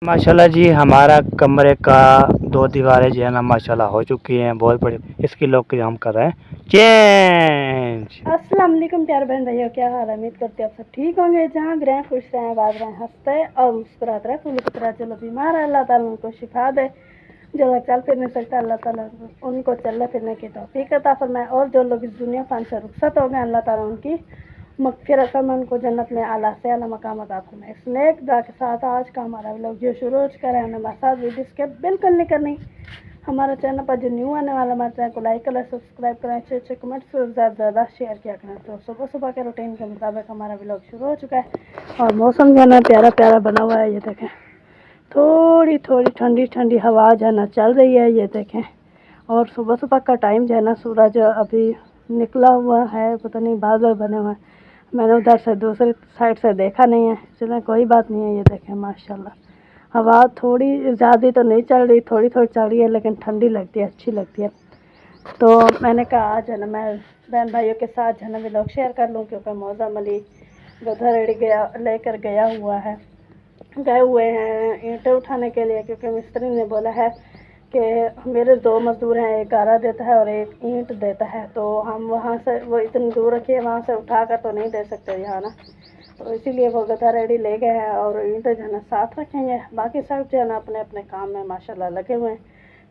माशाल्लाह जी, हमारा कमरे का 2 दीवारें जो है ना माशाल्लाह हो चुकी हैं, बहुत बड़ी। इसकी लोग के हम कर रहे हैं चेंज। अस्सलाम वालेकुम प्यारे बहन भाइयों, क्या हाल है? उम्मीद करते हैं आप सब ठीक होंगे, जहाँ भी रहें खुश रहें, आबाद रहें, हंसते और मुस्कुराते रहें। फूल की तरह चलो बीमार है, अल्लाह ताला उनको शिफा दे। जो लोग चल फिर नहीं सकता, अल्लाह ताला उनको चलने फिरने की तौफीक अता फरमाए। और जो लोग इस दुनिया फान से रुखसत हो गए, अल्लाह ताला उनकी मग़फ़िरत में उनको जन्नत में आला से आला मकाम अता फरमाए। इस नेक दुआ के साथ आज का हमारा व्लॉग जो शुरू करें, हमें मसाज वीडियो स्किप बिल्कुल नहीं करनी। हमारे चैनल पर जो न्यू आने वाला हमारे चैनल को लाइक करें, सब्सक्राइब करें, अच्छे अच्छे कमेंट्स ज़्यादा शेयर किया करें। तो सुबह सुबह के रूटीन के मुताबिक हमारा व्लॉग शुरू हो चुका है और मौसम जो है ना प्यारा प्यारा बना हुआ है। ये देखें, थोड़ी थोड़ी ठंडी ठंडी हवा जो है ना चल रही है, ये देखें। और सुबह सुबह का टाइम जो है ना, सूरज अभी निकला हुआ है, पता नहीं बादल बने हुए हैं। मैंने उधर से दूसरी साइड से देखा नहीं है, चलें कोई बात नहीं है। ये देखें माशाल्लाह, हवा थोड़ी ज़्यादा तो नहीं चल रही, थोड़ी थोड़ी चल रही है, लेकिन ठंडी लगती है, अच्छी लगती है। तो मैंने कहा आज है ना मैं बहन भाइयों के साथ जो है ना व्लॉग शेयर कर लूँ, क्योंकि मौज़म अली गधा रेडी लेकर गए हुए हैं ईंटें उठाने के लिए, क्योंकि मिस्त्री ने बोला है कि मेरे 2 मज़दूर हैं, एक गारा देता है और एक ईंट देता है। तो हम वहाँ से, वो इतनी दूर रखी है, वहाँ से उठा कर तो नहीं दे सकते यहाँ ना, तो इसीलिए वो गधा रेडी ले गए हैं और ईंटें जो है ना साथ रखेंगे। बाकी सब जो है ना अपने अपने काम में माशाल्लाह लगे हुए हैं।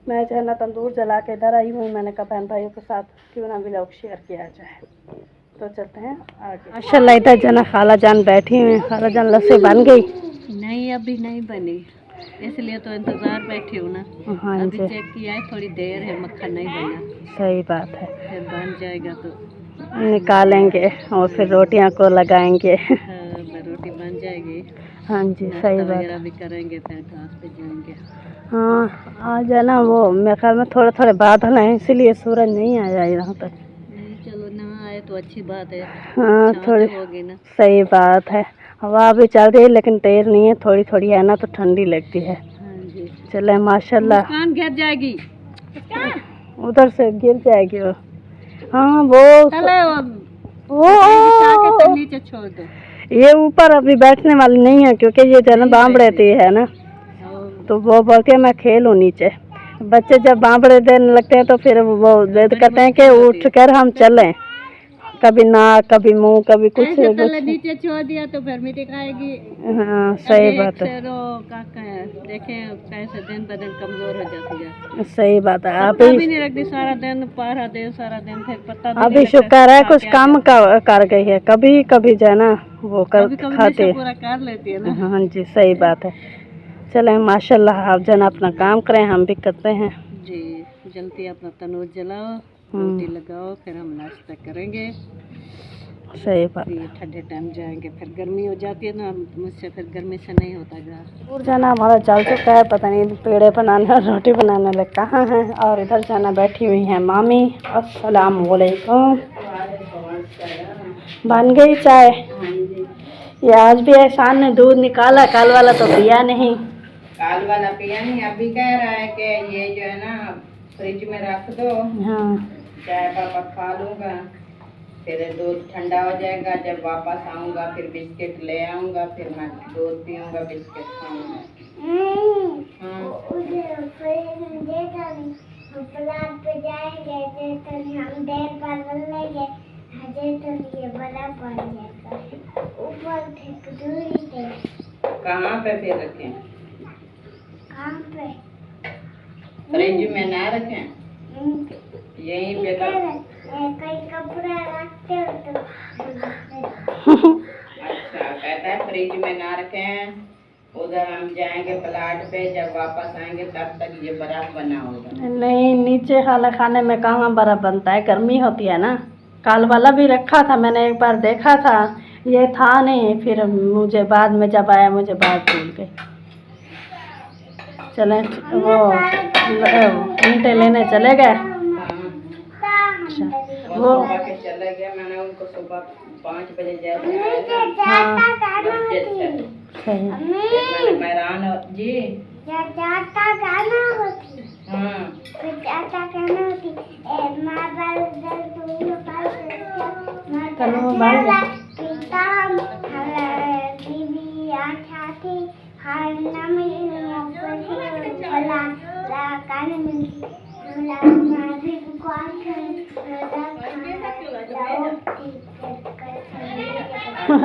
मैं जो है ना तंदूर जला के इधर आई हुई, मैंने कहा बहन भाइयों के साथ क्यों ना व्लॉग शेयर किया जाए। तो चलते हैं आगे। माशाल्लाह इधर जो है ना खाला जान बैठी हुई हैं। खाला जान लस्सी बन गई? नहीं, अभी नहीं बनी, इसलिए तो इंतज़ार बैठी हूँ ना। हाँ अभी जी, चेक किया है, थोड़ी देर है, मक्खन नहीं बना, सही बात है। फिर बन जाएगा तो निकालेंगे और फिर रोटियां को लगाएंगे। फिर रोटी बन जाएगी। हाँ जी, नाश्ता सही बात वगैरह है। भी करेंगे, फिर घास पे जाएंगे। हाँ, आज है ना वो मेरे ख्याल में थोड़े थोड़े बादल हैं, इसीलिए सूरज नहीं आया यहाँ तक। नहीं, चलो ना आए तो अच्छी बात है, हाँ, छाँव थोड़ी तो होगी ना। सही बात है। हवा भी चल रही है लेकिन तेज नहीं है, थोड़ी थोड़ी है ना, तो ठंडी लगती है। हाँ जी, चले माशाल्लाह। मुस्कान गिर जाएगी, उधर से गिर जाएगी वो। हाँ चलो वो बिछा के तो नीचे छोड़ दो। ये ऊपर अभी बैठने वाली नहीं है, क्योंकि ये जो है ना नहीं बांब रहती है ना, तो वो बोलती है मैं खेलूँ नीचे। बच्चे जब बांबड़े देने लगते हैं तो फिर वो जिद करते हैं कि उठ कर हम चलें। कभी नाक, कभी मुंह, कभी कुछ ऐसे कुछ। पहले नीचे छोड़ दिया तो फिर मिट्टी खाएगी। हाँ, सही बात है। देखें कैसे दिन ब दिन कमजोर हो जाती है। सही बात है। पता भी नहीं लगती, सारा दिन पहरा दे, सारा दिन फिर पता भी अभी नहीं लगता। शुक्र है कुछ काम कर गई है, कभी कभी जो है ना वो कर कभी कभी खाते नशा पूरा कर लेती है ना। हाँ जी, सही बात है। चलें माशाल्लाह, आप जो है ना अपना काम करें, हम भी करते हैं जी। जल्दी अपना तनूर जलाओ, रोटी लगाओ, फिर हम नाश्ता करेंगे। सही बात। ये ठंडे टाइम जाएंगे, फिर गर्मी हो जाती है ना, मुझसे फिर गर्मी से नहीं होता जा। और जाना हमारा चल चुका है, पता नहीं पेड़े बनाने और रोटी बनाने लग कहाँ हैं। और इधर जाना बैठी हुई हैं मामी। अस्सलाम वालेकुम। बन गई चाय? ये आज भी एहसान ने दूध निकाला, कल वाला तो पिया नहीं। काल वाला पिया नहीं, अभी कह रहा है कि ये जो है ना फ्रिज में रख दो। हाँ, चाय पापा खा लूँगा, फिर दूध ठंडा हो जाएगा, जब वापस आऊँगा फिर बिस्किट ले आऊँगा, फिर मैं दूध पीऊँगा, बिस्किट खाऊँगा। कहाँ पे फिर रखें? फ्रिज में ना रखें, यहीं पे कपड़ा रखते हो तो। अच्छा, कहता है फ्रिज में ना रखें, उधर हम जाएंगे प्लाट पे, जब वापस आएंगे तब तक ये बर्फ बना होगा। नहीं, नीचे खाना खाने में कहाँ बर्फ बनता है, गर्मी होती है ना। काल वाला भी रखा था, मैंने एक बार देखा था, ये था नहीं, फिर मुझे बाद में जब आया मुझे बात भूल गई। चलें वो ईंटें लेने चले गए। वो सुबह के चले गए, मैंने उनको सुबह 5 बजे जैसे हाँ, सही। मैंने मैरान जी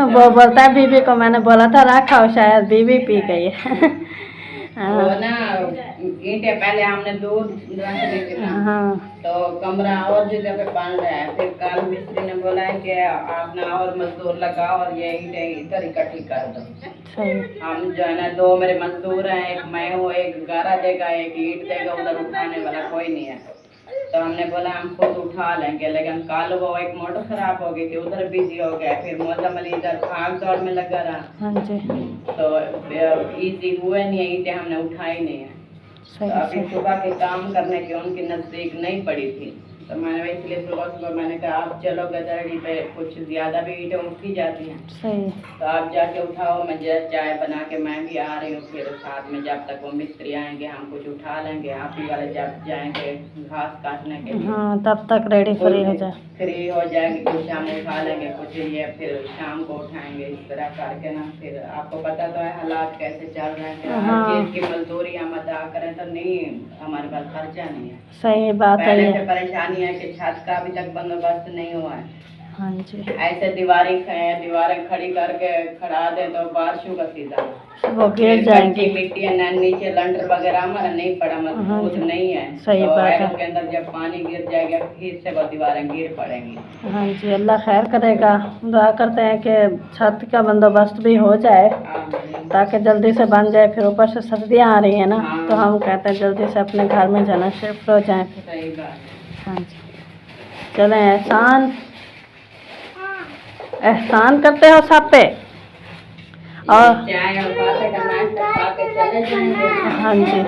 वो बोलता है बीबी को मैंने बोला था रखा, शायद बीबी पी गई है। वो ना ईंटें पहले हमने दूर रख दी थी ना, हाँ तो कमरा और जगह पे बन रहा है। फिर कल मिस्त्री ने बोला है कि आप ना और मजदूर लगाओ और ये ईंटें इधर इकट्ठी कर दो। सही। हम जो है ना 2 मेरे मजदूर हैं, एक मैं हूँ, एक गारा देगा, एक ईंट देगा, उधर उठाने वाला कोई नहीं है। तो हमने बोला हम खुद उठा लेंगे, लेकिन कल वो एक मोटर खराब हो गई थी, उधर बिजी हो गया। फिर मौसम अली इधर भाग दौड़ में लगा रहा, हाँ जी तो इजी हुए नहीं है, ईंटें हमने उठाई नहीं है। तो अभी सुबह के काम करने के उनके नज़दीक नहीं पड़ी थी, तो मैंने इसलिए सुबह मैंने कहा आप चलो गदरड़ी पे, कुछ ज़्यादा भी ईंटें उठी जाती हैं। सही। तो आप जाके उठाओ, मैं जस्ट चाय बना के मैं भी आ रही हूँ। फिर साथ में जब तक वो मिस्त्री आएंगे हम कुछ उठा लेंगे, आप ही वाले जब जाएंगे घास काटने के लिए, हाँ तब तक रेडी फ्री हो जाए। फ्री हो जाएगी, कुछ हम उठा लेंगे, कुछ ये फिर शाम को उठाएंगे। इस तरह करके ना, फिर आपको पता तो है हालात कैसे चल रहे हैं। फिर हर चीज़ की मजदूरी हम अदा करें तो नहीं, हमारे पास खर्चा नहीं है। सही बात है। पहले से परेशानी है कि छत का अभी तक बंदोबस्त नहीं हुआ है। हाँ जी। ऐसे दीवारें खड़ी करके खड़ा दे तो बारिशों का सीजन वो गिर जाएंगी। मिट्टी है ना, नीचे लंटर वगैरह हमारा नहीं पड़ा, मजबूत नहीं है। सही तो बात है। उसके अंदर जब पानी गिर जाएगा फिर से वो दीवारें गिर पड़ेंगी। हाँ जी, अल्लाह खैर करेगा। दुआ करते हैं कि छत का बंदोबस्त भी हो जाए ताकि जल्दी से बन जाए। फिर ऊपर से सर्दियाँ आ रही है ना, तो हम कहते हैं जल्दी से अपने घर में जाना शिफ्ट हो जाए। सही बात। हाँ जी, चलें। एहसान करते हो सब पे। और चाय और बातें का नाश्ता खा के चले जाएंगे। हाँ जी।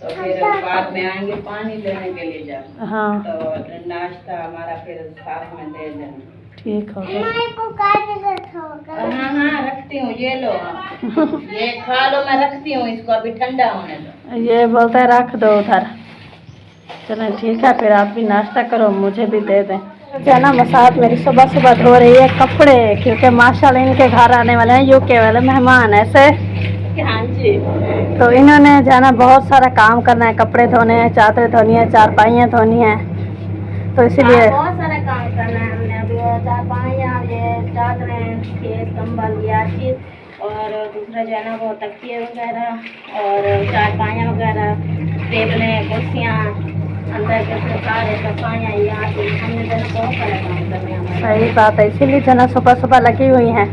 तो फिर बाद में आएंगे पानी लेने के लिए जब, हाँ तो नाश्ता हमारा फिर साथ में दे देना। ठीक हो गया। हाँ हाँ रखती हूँ, ये लो ये खा लो, मैं रखती हूँ इसको, अभी ठंडा होने दो। ये बोलता है रख दो उधर। चलें ठीक है, फिर आप भी नाश्ता करो, मुझे भी दे दें। जो है ना मसाद मेरी सुबह सुबह धो रही है कपड़े, क्योंकि माशाल्लाह इनके घर आने वाले हैं यूके वाले मेहमान ऐसे। हाँ जी। तो इन्होंने जो है ना बहुत सारा काम करना है, कपड़े धोने हैं, चादरें धोनी है, चारपाइयाँ धोनी है, तो इसीलिए बहुत सारा काम करना है हमने। अभी चारपाइयाँ, ये चादरें, खेत कंबल, या चीज, और दूसरा जो है ना वो तकिए वगैरह और चारपाइयाँ वगैरह, टेबलें, कुर्सियाँ, अंदर के सारे सफाइयाँ, यहाँ से हमने जो है बहुत सारा काम करना है। सही बात है, इसीलिए जो है ना सुबह सुबह लगी हुई हैं।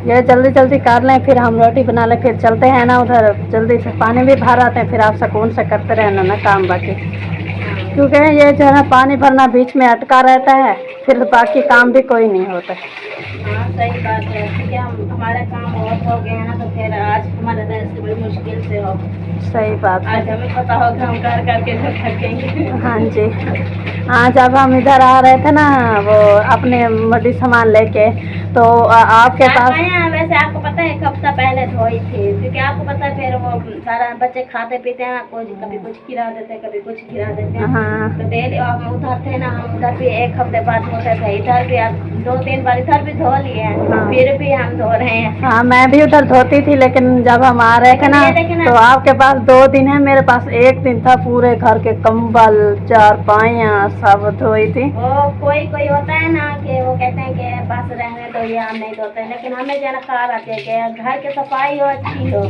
ये जल्दी जल्दी कर लें, फिर हम रोटी बना लें, फिर चलते हैं ना उधर, जल्दी से पानी भी भर आते हैं, फिर आप सुकून से करते रहना ना काम बाकी। क्योंकि ये जो है ना पानी भरना बीच में अटका रहता है, फिर बाकी काम भी कोई नहीं होता। हाँ सही बात है, क्योंकि हमारे काम बहुत हो गए हैं ना, तो फिर आज हमारे दिन से बड़ी मुश्किल से हो। सही बात है। आज हमें पता होगा हम कर करके जो थकेंगे। हाँ जी। हाँ जब हम इधर आ रहे थे ना वो अपने मडी सामान लेके, तो आपके पास वैसे आपको पता है एक हफ्ता पहले धोई थी, क्योंकि आपको पता है फिर वो सारा बच्चे खाते पीते हैं ना, कभी कुछ गिरा देते हैं, कभी कुछ गिरा देते हैं। हाँ तो डेली हम उधर थे ना, हम उधर भी एक हफ्ते बाद होते थे, इधर भी आप 2-3 बार इधर भी धो लिए हैं। हाँ। फिर भी हम धो रहे हैं। हाँ मैं भी उधर धोती थी, लेकिन जब हम आ रहे थे ना तो आपके पास 2 दिन है, मेरे पास 1 दिन था, पूरे घर के कंबल, चारपाइयाँ सब धोई थी। वो कोई होता है ना कि वो कहते हैं कि बस रहने दो, ये हम नहीं धोते, लेकिन हमें जो है ना ख्याल आते हैं कि घर की सफाई हो, अच्छी हो।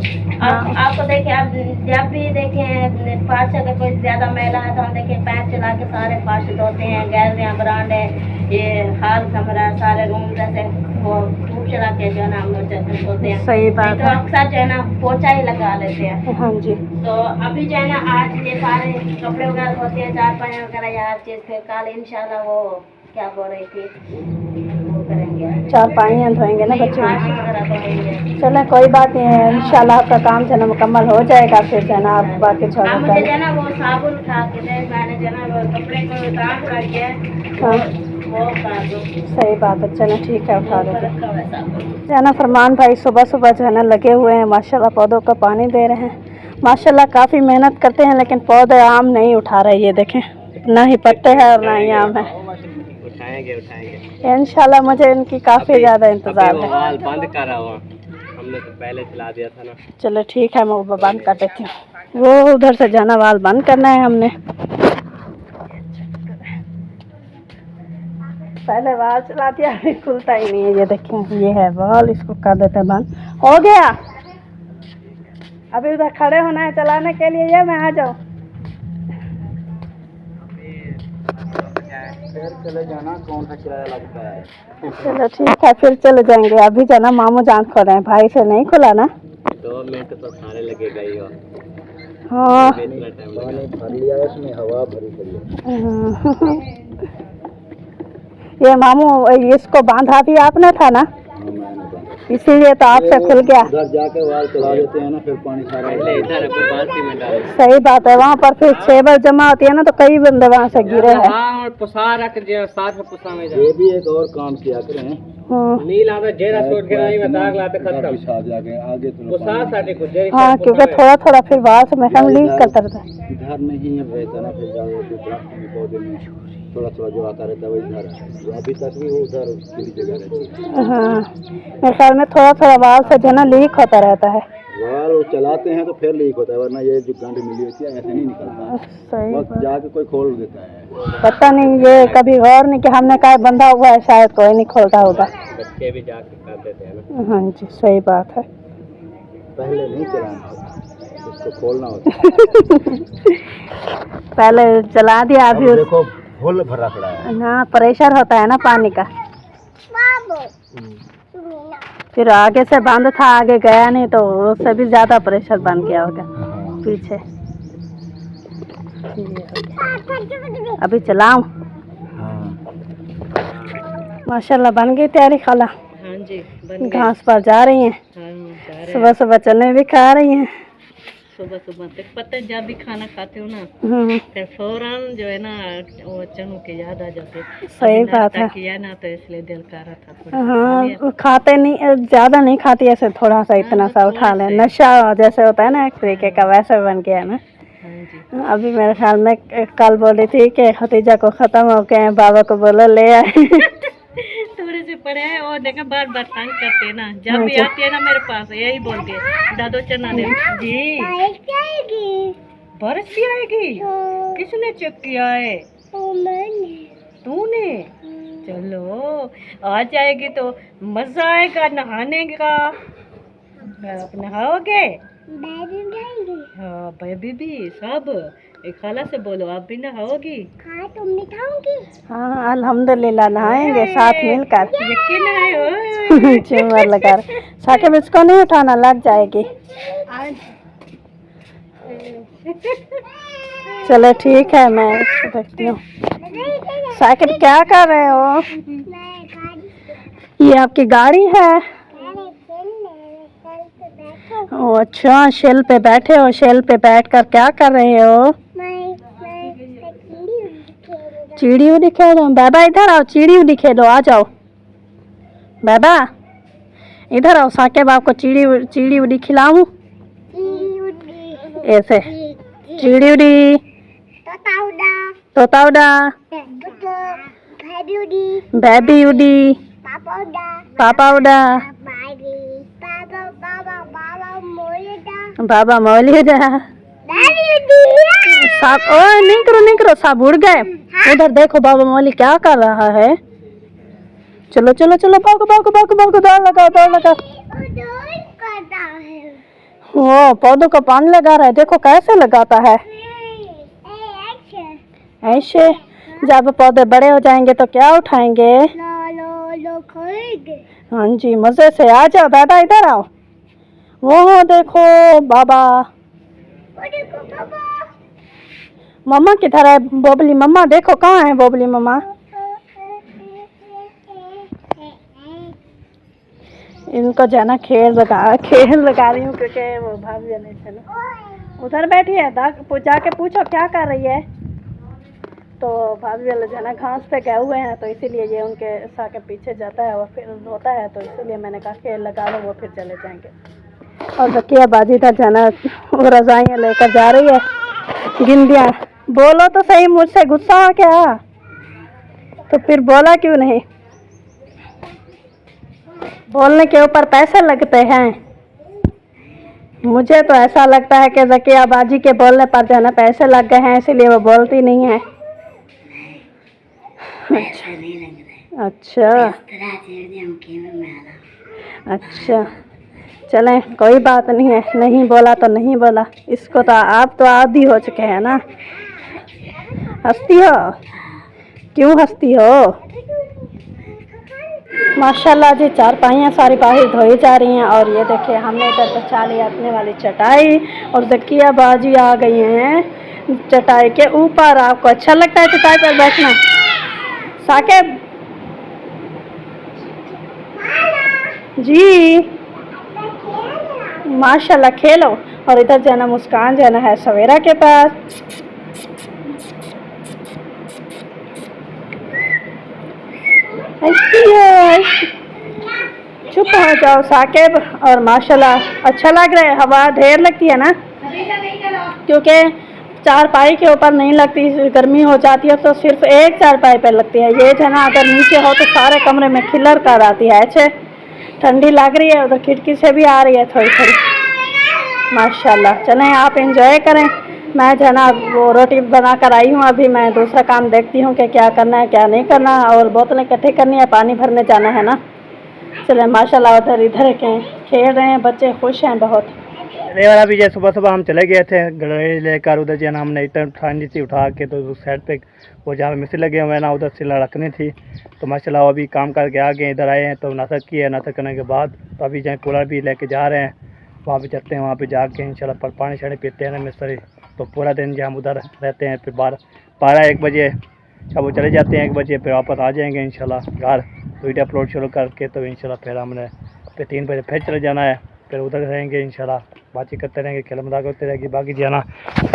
आपको देखें, आप जब भी देखें फर्श अगर कोई ज़्यादा मैला है तो हम देखें पैर चला के सारे फर्श धोते हैं, गैलरियाँ, बरांडे, ये हाल कमरा, सारे रूम जैसे वो धूप चला के जो है ना हम धोते हैं। सही बात तो है। अक्सर जो है ना पोछा ही लगा लेते हैं। हाँ जी। तो अभी जो है ना आज ये सारे कपड़े वगैरह धोते हैं, चारपाइयाँ वगैरह, या हर चीज़, फिर कल इंशाल्लाह वो क्या बोल रही थी वो करेंगे, चारपाइयाँ धोएंगे ना बच्चों। फार्श वगैरह धोएंगे। चलो कोई बात नहीं है, इंशाल्लाह आपका काम जो है ना मुकम्मल हो जाएगा, फिर जो है ना आप बाकी छोड़ अब मुझे जो है ना वो साबुन उठा के दे, मैंने जो है ना वो कपड़े को उतार रख के वो उतार दो। सही बात है। चलो ठीक है, उठा देते रखा हुआ है साबुन। जो है ना। फरमान भाई सुबह सुबह जो है ना लगे हुए हैं, माशाल्लाह पौधों का पानी दे रहे हैं। माशाल्लाह काफ़ी मेहनत करते हैं, लेकिन पौधे आम नहीं उठा रहे। ये देखें, ना ही पत्ते हैं और ना ही आम है। उठाएंगे इंशाल्लाह मुझे इनकी काफ़ी ज़्यादा इंतज़ार है। बंद करा हुआ, हम हमने तो पहले चला दिया था ना। चलो ठीक है, मैं वो बंद कर देती हूँ। वो उधर से जाना वाल बंद करना है हमने। पहले वाल चला दिया, अभी खुलता ही नहीं है। ये देखिए, ये है वाल, इसको कर देते हैं बंद। हो गया, अभी उधर खड़े होना है चलाने के लिए। ये मैं आ जाऊँ, फिर चले जाना, कौन सा किराया लगता है। चलो ठीक है, फिर चले जाएंगे। अभी जाना मामू जान खो रहे हैं, भाई से नहीं खुला ना। 2 मिनट तो सारे लगेगा ही। हाँ, पानी भर लिया इसमें, हवा भरी पड़ी है। ये मामू इसको बांधा भी आपने था ना, इसीलिए तो आपसे खुल गया। उधर जाके वाल चला देते हैं ना, फिर पानी सारा इधर बाल्टी में डाल। सही बात है, वहाँ पर फिर सेवर जमा होती है ना, तो कई बंदे वहाँ से गिरे हैं। हाँ, और पुसा रख जो साथ में पुसा में ये भी एक और काम किया करें। नील आवे जेरा छोड़ के आई में दाग लाते खत्म पिसा जाके आगे तो पुसा साथे को जेरी। हाँ, क्योंकि थोड़ा थोड़ा फिर वहाँ से मैं लीक करता रहता है। इधर नहीं है रहता ना, फिर जाओ पौधे में थोड़ा थोड़ा जो आता रहता है वो इधर। अभी तक भी वो उधर पूरी जगह रहती है। हाँ, मेरे ख्याल में थोड़ा थोड़ा वाल से जो ना लीक होता रहता है। वाल वो चलाते हैं तो फिर लीक होता है, वरना ये जो गांठ मिली होती है ऐसे नहीं निकलता। सही वक्त जाके कोई खोल देता है। पता नहीं, ये कभी गौर नहीं कि हमने कहा बंधा हुआ है, शायद कोई नहीं खोलता होगा। बच्चे भी जाके कर देते हैं ना। हाँ जी, सही बात है। पहले नहीं चलाना होता, इसको खोलना होता। पहले चला दिया, अभी देखो फुल भरा पड़ा है ना, प्रेशर होता है ना पानी का। फिर आगे से बंद था, आगे गया नहीं तो उससे भी ज्यादा प्रेशर बन गया होगा पीछे। अभी चलाऊं? माशाल्लाह बन गई तैयारी खाला। हाँ जी, बन गई। घास पर जा रही हैं, हाँ, जा रहे हैं। सुबह सुबह चने भी खा रही हैं। सुबह सुबह तक पता है, जब भी खाना खाते हो ना, फिर फौरन जो है ना वो चनों के याद आ जाते। सही बात है। किया ना तो इसलिए दिल कर रहा था थोड़ा। हाँ, वो खाते नहीं, ज्यादा नहीं खाती, ऐसे थोड़ा सा इतना सा उठा ले। नशा जैसे होता है ना एक तरीके का, वैसे बन गया ना। हाँ जी। अभी मेरे ख्याल में कल बोली थी कि खतीजा को खत्म हो गए, बाबा को बोलो ले आए। थोड़े से पड़े हैं और देखा बार बार तंग करते हैं ना, जब भी आती है ना मेरे पास यही बोलती है, दादो चना दे जी। बारिश भी आएगी? किसने चेक किया है? तूने? चलो आ जाएगी तो मजा आएगा नहाने का। आप नहाओगे? हाँ, बेबी भी सब। एक खाला से बोलो आप भी नहाओगी? हाँ, तुम नहाओगी? हाँ, अल्हम्दुलिल्लाह नहाएंगे साथ मिलकर। यकीन है। चुमर लगा साकिब, इसको नहीं उठाना, लग जाएगी। चलो ठीक है, मैं देखती हूँ। साकिब क्या कर रहे हो? ये आपकी गाड़ी है? ओ अच्छा, शेल पे बैठे हो। शेल पे बैठकर क्या कर रहे हो? चिड़ी उड़ी खेलो। बाबा इधर आओ, चिड़ी उड़ी खेलो, आ जाओ। बाबा इधर आओ, साकिब आपको चिड़ी उड़ी खिलाऊं? ऐसे चिड़ी उड़ी, तोता उड़ा, बेबी उड़ी, पापा उड़ा, बाबा मौली उड़ा, साहब ओए नहीं करो साहब उड़ गए। उधर देखो बाबा मौली क्या कर रहा है। चलो चलो चलो, भागो भागो भागो भागो, दौड़ लगा। वो पौधों को पानी लगा रहा है, देखो कैसे लगाता है। ऐसे जब पौधे बड़े हो जाएंगे तो क्या उठाएंगे? हाँ जी, मजे से। आ जाओ दादा, इधर आओ। वो देखो बाबा। मम्मा किधर है? बोबली मम्मा देखो, कहाँ है बोबली मम्मा? इनको जाना खेल लगा रही हूँ, क्योंकि वो भाग जाने से ना उधर बैठी है। जाके पूछो क्या कर रही है। तो भाभी वाले जो है ना घास पे गए हुए हैं, तो इसीलिए ये उनके सा के पीछे जाता है और फिर रोता है, तो इसीलिए मैंने कहा खेल लगा लो, वो फिर चले जाएंगे। और बकिया बाजी था जाना, वो रजाइयाँ लेकर जा रही है। गिंदियाँ बोलो तो सही, मुझसे गुस्सा हो क्या? तो फिर बोला क्यों नहीं? बोलने के ऊपर पैसे लगते हैं। मुझे तो ऐसा लगता है कि ज़किया बाजी के बोलने पर जो है ना पैसे लग गए हैं, इसीलिए वो बोलती नहीं है। अच्छा अच्छा, चलें कोई बात नहीं है, नहीं बोला तो नहीं बोला। इसको तो आप तो आदी हो चुके हैं ना। हंसती हो? क्यों हंसती हो? माशाल्लाह जी, चारपाइयाँ सारी बाहर धोई जा रही हैं। और ये देखिए हमने इधर बचा लिया अपने वाली चटाई और ज़किया बाजी आ गई हैं चटाई के ऊपर। आपको अच्छा लगता है चटाई पर बैठना साकिब जी? माशाल्लाह खेलो। और इधर जाना मुस्कान जाना है सवेरा के पास। चुप हो जाओ साकिब। और माशाल्लाह अच्छा लग रहा है। हवा ढेर लगती है ना, क्योंकि चारपाई के ऊपर नहीं लगती, गर्मी हो जाती है तो सिर्फ एक चारपाई पर लगती है। ये जो है ना अगर नीचे हो तो सारे कमरे में खिलर कर आती है। अच्छे ठंडी लग रही है, उधर खिड़की से भी आ रही है थोड़ी थोड़ी। माशाल्लाह, चलें आप एंजॉय करें। मैं जो है ना वो रोटी बना कर आई हूँ, अभी मैं दूसरा काम देखती हूँ कि क्या करना है क्या नहीं करना। और बोतलें इकट्ठी करनी है, पानी भरने जाना है ना। चलें माशाल्लाह, उधर इधर के खेल रहे हैं बच्चे, खुश हैं बहुत। वाला भी जैसे सुबह सुबह हम चले गए थे गड़े लेकर, उधर जो है ना हमने इतना ठंडी सी उठा के तो उस साइड पे वो जहाँ मिस्त्री लगे हुए हैं ना, उधर सिला रखनी थी। तो माशाल्लाह अभी काम करके आ गए, इधर आए हैं तो नाश्ता किया। नाश्ता करने के बाद तो अभी जहाँ कूलर भी लेके जा रहे हैं, वहाँ पे चलते हैं, वहाँ पे जाके इंशाल्लाह पर पानी शानी पीते हैं ना मिस्त्री। तो पूरा दिन जो हम उधर रहते हैं, फिर 12-1 बजे जब वो चले जाते हैं, 1 बजे फिर वापस आ जाएंगे इंशाल्लाह घर। तो वीडियो अपलोड शुरू करके तो इंशाल्लाह फिर हमने फिर 3 बजे फिर चले जाना है, फिर उधर रहेंगे इंशाल्लाह, बातचीत करते रहेंगे, खेल मजाक होते रहेगी। बाकी जो है ना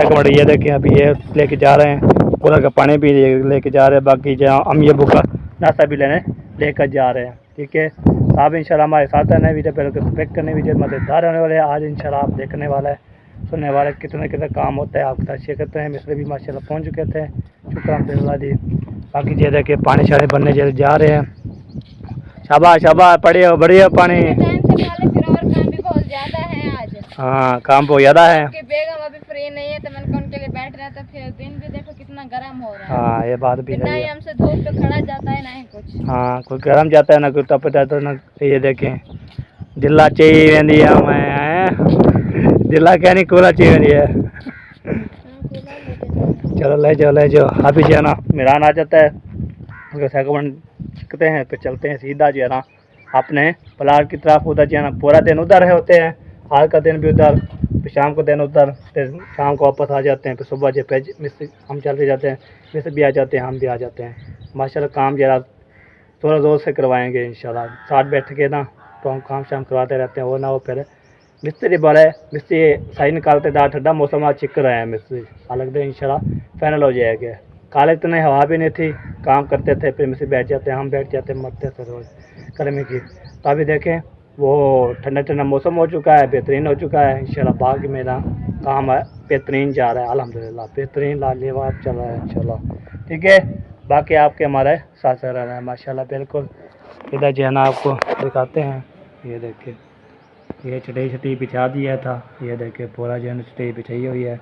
एक मिनट ये देखें, अभी ये लेके जा रहे हैं कूलर का पानी भी लेके जा रहे हैं। बाकी जो हम ये बुक नाश्ता भी लेने लेकर जा रहे हैं। ठीक है, आप इंशाल्लाह हमारे साथ है। नए वीडियो पर सब्सक्राइब करने वीडियो मज़ेदार होने वाले हैं आज इंशाल्लाह। आप देखने वाला है, सुनने वाले कितने कितने काम होता है, आपका शेयर करते हैं। मिस्त्री भी माशाल्लाह पहुँच चुके थे, शुक्र अल्हम्दुलिल्लाह जी। बाकी जो देखिए पानी शानी भरने जा रहे हैं। शाबाश शाबाश, बढ़िया बढ़िया पानी। हाँ काम बहुत ज़्यादा है। बेगम अभी फ्री नहीं है तो मैंने उनके लिए बैठ रहा था। फिर दिन भी देखो कितना गर्म हो रहा है। हाँ ये बात भी ना ही हमसे धूप पे खड़ा जाता है ना ही कुछ। हाँ कोई गर्म जाता है ना कोई तपता है। तो ना ये देखें दिल्ला चाहिए वेंदी है, मैं दिल्ला क्या नहीं कूला चाहिए वेंदी है। चलो ले जाओ। अभी जो है ना मेहरान आ जाता है, उसके सेकंड छिकते हैं, फिर चलते हैं सीधा जो है ना अपने प्लाट की तरफ। उधर जो है ना पूरा दिन उधर होते हैं, आज का दिन भी उधर, फिर शाम को दिन उधर, फिर शाम को वापस आ जाते हैं। फिर सुबह जो मिस्त्री हम चलते जाते हैं, मिस्त्री भी आ जाते हैं, हम भी आ जाते हैं। माशाल्लाह काम जरा थोड़ा जोर से करवाएंगे इंशाल्लाह। साथ बैठ के ना तो हम काम शाम करवाते रहते हैं। वो ना हो फिर मिस्त्री बोले मिस्त्री सही निकालते दा ठंडा मौसम आज चिक रहे हैं मिस्त्री, अलग दे इंशाल्लाह फाइनल हो जाएगा। काले इतने हवा भी नहीं थी, काम करते थे, फिर मिस्त्री बैठ जाते हैं, हम बैठ जाते हैं, मरते थे रोज़ गर्मी की। तो अभी देखें वो ठंडा ठंडा मौसम हो चुका है, बेहतरीन हो चुका है इंशाल्लाह। बाकी मेरा काम है बेहतरीन जा रहा है अल्हम्दुलिल्लाह, बेहतरीन लाजवाब चल रहा है। चलो ठीक है, बाकी आपके हमारे साथ रह रहे हैं माशाल्लाह बिल्कुल। इधर जो है ना आपको दिखाते हैं, ये देखिए ये चटाई बिछा दिया था, ये देखिए पूरा जो है चटाई बिछाई हुई है,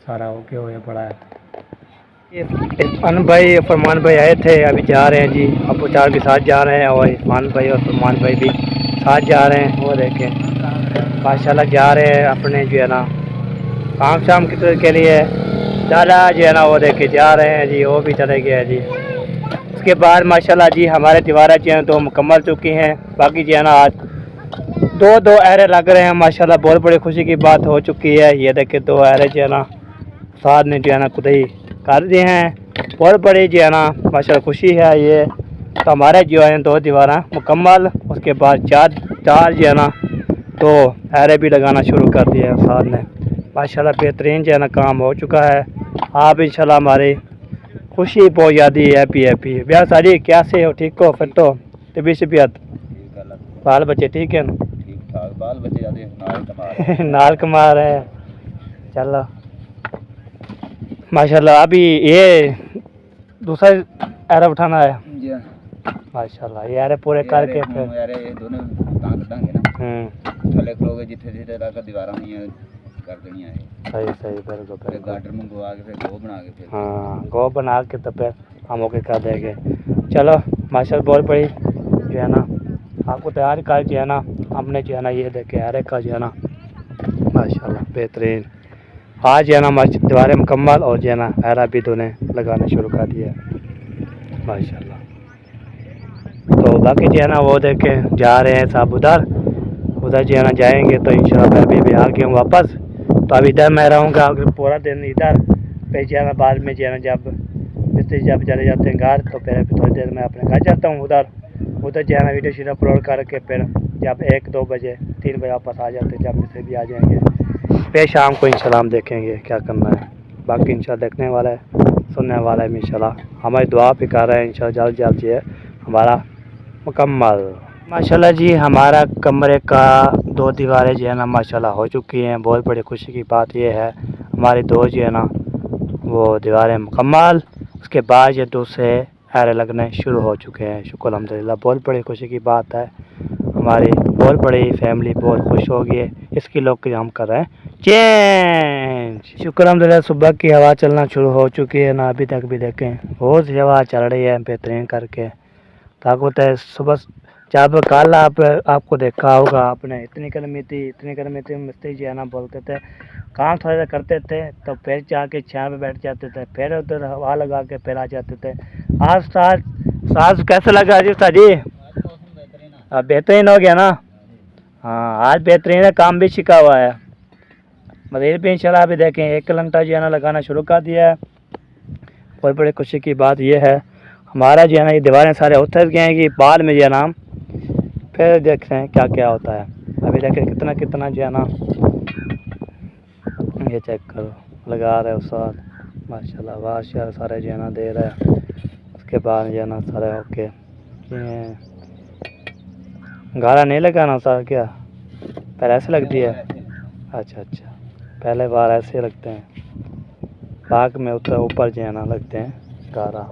सारा ओके हो पड़ा है। ये इरफान भाई फरमान भाई आए थे, अभी जा रहे हैं जी, अबू चार के साथ जा रहे हैं और इरफान भाई और फरमान भाई भी साथ जा रहे हैं। वो देखें माशाल्लाह जा रहे हैं अपने जो है ना काम शाम के लिए। दादा जो है ना वो देखे जा रहे हैं जी, वो भी चले गए हैं जी। उसके बाद माशाल्लाह जी हमारे दीवारें जो हैं तो मुकम्मल चुकी हैं। बाकी जो है ना आज दो एरे लग रहे हैं माशाल्लाह, बहुत बड़ी खुशी की बात हो चुकी है। ये देखे 2 एरे जो है ना साथ ने जो है ना खुदाई कर दिए हैं, बहुत बड़ी जो है ना माशाल्लाह खुशी है ये। तो हमारे जो है 2 दीवारें मुकम्मल, उसके बाद चार जो है ना 2 एरे भी लगाना शुरू कर दिए हैं साथ ने माशाल्लाह, बेहतरीन जो है ना काम हो चुका है। आप इंशाल्लाह हमारी खुशी बहुत ज़्यादा हैप्पी ब्याह सारी क्या से हो, ठीक हो, फिट हो, तबीयत बाल बच्चे ठीक है ना? ठीक ठाक, बाल बच्चे नाल कमा रहे हैं। चलो माशाल्लाह। अभी ये दूसरा एरा उठाना है माशाल्लाह, ये एरे पूरे करके फिर थले खलोगे जिथे जिथे तक दीवार हुई कर देनी है। सही सही बिल्कुल फिर बिल्कुल। गार्डन मंगवा के फिर गो बना के फिर हाँ गो बना के तो फिर हम ओके कर देंगे। चलो माशा बहुत बड़ी जो है ना आपको तैयार कर जो है ना हमने जो है ना ये देखे हर एक का जो है ना माशाल्लाह बेहतरीन आज जो है ना दीवारें मुकम्मल और जो है ना हरा भी दोनों लगाना शुरू कर दिया माशाल्लाह। तो बाकी जो है ना वो देखे जा रहे हैं साहब उधर जो है ना जाएंगे तो इंशाल्लाह मैं अभी भी आ गया हूँ वापस। तो अभी इधर मैं रहूँगा अगर पूरा दिन इधर फिर जो है ना बाद में जो है ना जब मिस्त्री जब चले जाते हैं घर तो फिर थोड़ी देर में अपने घर जाता हूँ उधर जो है ना वीडियो शीडियो अपलोड करके फिर जब 1-2 बजे 3 बजे वापस आ जाते हैं जब मिस्त्री भी आ जाएंगे फिर शाम को इंशाल्लाह हम देखेंगे क्या करना है। बाकी इंशाल्लाह देखने वाला है सुनने वाला है इंशाल्लाह हमारी दुआ भी कर रहे हैं इंशाल्लाह जल्द जल्द ये हमारा मुकम्मल माशाल्लाह जी। हमारा कमरे का 2 दीवारें जो है ना माशाल्लाह हो चुकी हैं। बहुत बड़ी खुशी की बात ये है हमारी 2 जो है ना वो दीवारें मुकम्मल उसके बाद ये दूसरे ऐरे लगने शुरू हो चुके हैं। शुक्र अल्हम्दुलिल्लाह बहुत बड़ी खुशी की बात है। हमारी बहुत बड़ी फैमिली बहुत खुश होगी इसकी लोग के हम कर रहे हैं चेंज। शुक्र अल्हम्दुलिल्लाह सुबह की हवा चलना शुरू हो चुकी है ना अभी तक भी देखें बहुत हवा चल रही है बेहतरीन करके। ताकत है सुबह जब कल आपको देखा होगा आपने इतनी गर्मी थी मिस्त्री जो है ना बोलते थे काम थोड़ा सा करते थे तो फिर जाके छाया में बैठ जाते थे फिर उधर हवा लगा के फिर आ जाते थे। आज साज कैसा लगा जी उस्ताद जी? बेहतरीन हो गया ना। हाँ आज बेहतरीन है काम भी छिका हुआ है मज़ीद भी इंशाल्लाह अभी देखें 1 घंटा जो है ना लगाना शुरू कर दिया है। बहुत बड़ी खुशी की बात यह है हमारा जो है ना ये दीवारें सारे उतर गए हैं कि बाद में जो है ना फिर देखते हैं क्या क्या होता है। अभी देखें कितना जो है ना ये चेक करो लगा रहे उस साथ माशाल्लाह वाशा सारे जो है ना दे रहा है। उसके बाद जो है ना सारे ओके गाला नहीं लगाना सारा क्या पहले ऐसे लगती है? अच्छा पहले बार ऐसे लगते हैं बाग में उतर ऊपर जो है ना लगते हैं गारा।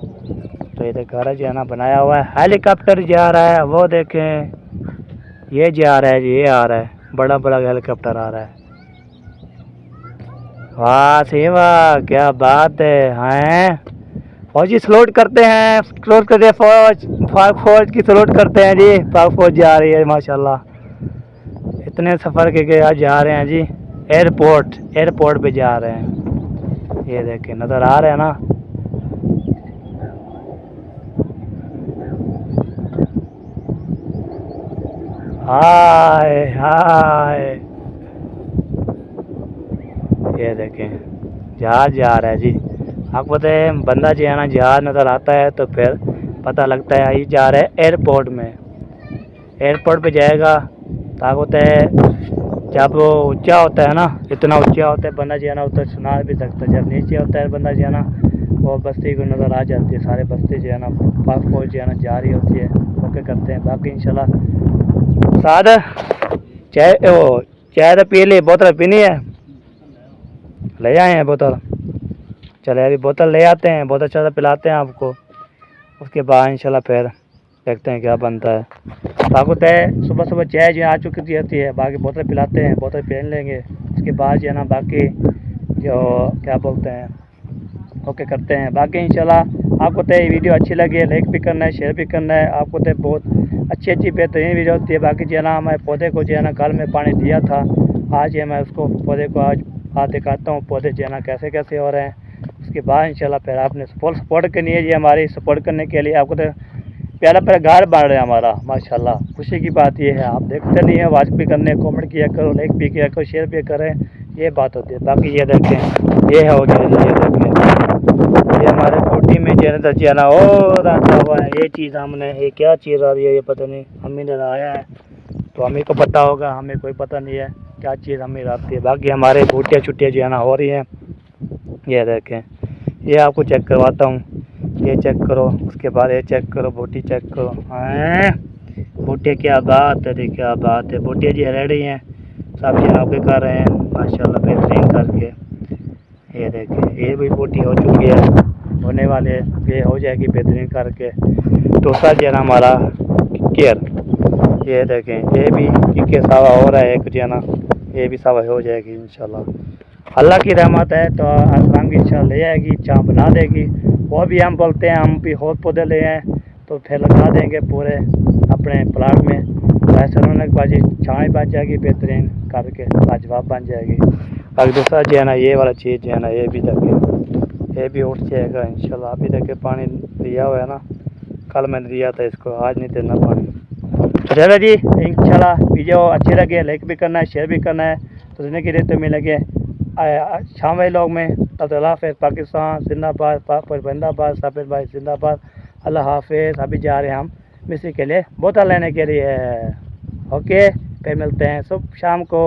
तो ये गारा जो है ना बनाया हुआ है हेलीकॉप्टर जा रहा है वो देखें ये जा रहा है जी ये आ रहा है बड़ा हेलीकॉप्टर आ रहा है। वाह सी वाह क्या बात है। हैं फौजी सलूट करते हैं फौज की सलूट करते हैं जी। पाक फौज जा रही है माशाल्लाह इतने सफ़र के आज जा रहे हैं जी एयरपोर्ट पे जा रहे हैं। ये देखें नज़र आ रहे हैं ना हाय ये देखें जहाज जा रहा है जी। आपको पता है बंदा जो है ना जहाज नज़र आता है तो फिर पता लगता है ये जा रहा है एयरपोर्ट पे जाएगा। ताकत है जब वो ऊंचा होता है ना इतना ऊंचा होता है बंदा जो है ना उतर सुना भी सकता है। जब नीचे होता है बंदा जो है ना वो बस्ती को नज़र आ जाती है सारे बस्ती जो है ना पाक फौज जो है ना जा रही होती है ओके करते हैं। बाकी इंशाल्लाह साद चाय तो पी ली बोतल पीनी है ले आए हैं बोतल चले अभी बोतल ले आते हैं बोतल चाय पिलाते हैं आपको। उसके बाद इंशाल्लाह फिर देखते हैं क्या बनता है। ताकत है सुबह चाय जो आ चुकी रहती है बाकी बोतल पिलाते हैं बोतल पहन लेंगे। उसके बाद जो है ना बाकी जो क्या बोलते हैं ओके करते हैं। बाकी इंशाल्लाह आपको तो ये वीडियो अच्छी लगी लाइक भी करना है शेयर भी करना है। आपको तो बहुत अच्छी बेहतरीन वीडियो होती है। बाकी जो है ना मैं पौधे को जो है ना कल में पानी दिया था आज है मैं उसको पौधे को आज दिखाता हूँ पौधे जो है ना कैसे हो रहे हैं। उसके बाद इंशाल्लाह फिर आपने सपोर्ट करनी है जी हमारी सपोर्ट करने के लिए। आपको तो प्यारा घर बन रहा है हमारा माशाल्लाह खुशी की बात ये है। आप देखते नहीं है वाच भी करने कमेंट किया करो लाइक भी किया करो शेयर भी करें ये बात होती है। बाकी ये देखें ये हो गया ये देखें ये हमारे कोटी में जो है ना और आता हुआ है ये चीज़ हमने ये क्या चीज़ आ रही है ये पता नहीं हमें ने लाया है तो हमें को पता होगा हमें कोई पता नहीं है क्या चीज़ हमें आती है। बाकी हमारे बूटियाँ छुट्टियाँ जो है ना हो रही हैं ये देखें ये आपको चेक करवाता हूँ ये चेक करो। उसके बाद ये चेक करो बूटी चेक करो बूटियाँ क्या बात है क्या बात है बूटियाँ जी रेडी हैं सब जनाब के कर रहे हैं माशाल्लाह बेहतरीन करके। ये देखें ये भी बूटी हो चुकी है होने वाले ये हो जाएगी बेहतरीन करके। दूसरा जो है ना हमारा केयर ये देखें, ये भी इक्के सावा हो रहा है एक जो है ना, ये भी सावा हो जाएगी इंशाल्लाह। अल्लाह की रहमत है तो आसमान की इंशाल्लाह ले आएगी, चाँ बना देगी। वो भी हम बोलते हैं, हम भी होद पौधे ले आए तो फिर लगा देंगे पूरे अपने प्लाट में। वैसे उन्होंने बाजी छाँव बन जाएगी, बेहतरीन करके लाजवाब बन जाएगी। बाकी दूसरा जो है ना, ये वाला चीज़ जो है ना, ये भी देखें, ये भी उठ जाएगा इंशाल्लाह। अभी देखे पानी दिया हुआ है ना, कल मैंने दिया था इसको, आज नहीं देना पानी। तो चलो जी, इंशाल्लाह वीडियो अच्छी लगे, लाइक भी करना है, शेयर भी करना है। तो जिंदगी रहते मिलेंगे शाम वाले लोग में। तब तक हाफिज़। पाकिस्तान जिंदाबाद, जिंदाबाद, साबिर भाई जिंदाबाद। अल्लाह हाफिज़। अभी जा रहे हैं हम मिस्री के लिए बोतल लेने के लिए। ओके, फिर मिलते हैं सुबह शाम को।